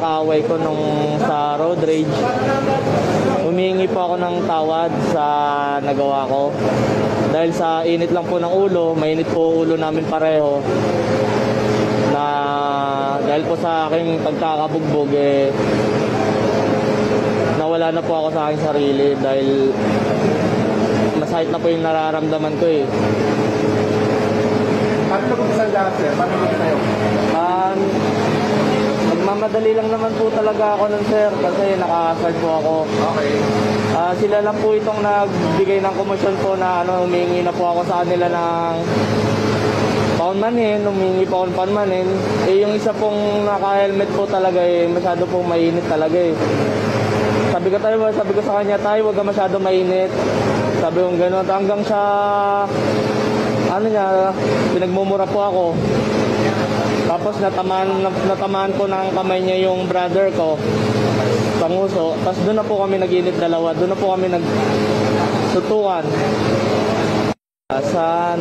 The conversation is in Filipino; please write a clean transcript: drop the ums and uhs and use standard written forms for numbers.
kaaway ko nung sa road rage. Humihingi po ako ng tawad sa nagawa ko. Dahil sa init lang po ng ulo, mainit po ulo namin pareho. Na dahil po sa aking pagkakabugbog, nawala na po ako sa aking sarili dahil masakit na po yung nararamdaman ko eh. Paano nag-umpisa lahat, sir? Paano nag-umpisa? Nagmamadali lang naman po talaga ako nun, sir, kasi naka-asard po ako. Okay. Sila lang po itong nagbigay ng komisyon po na humingi na po ako sa kanila ng paunmanin, humingi po ako ng paunmanin. Yung isa pong naka-helmet po talaga masyado pong mainit talaga eh. Sabi ko sa kanya, tayo, huwag ka masyado mainit. Sabi ko gano'n, hanggang sa pinagmumura po ako. Tapos natamaan ko ng kamay niya yung brother ko, panguso. Tapos doon na po kami nag-init dalawa, doon na po kami nagsutukan. Sa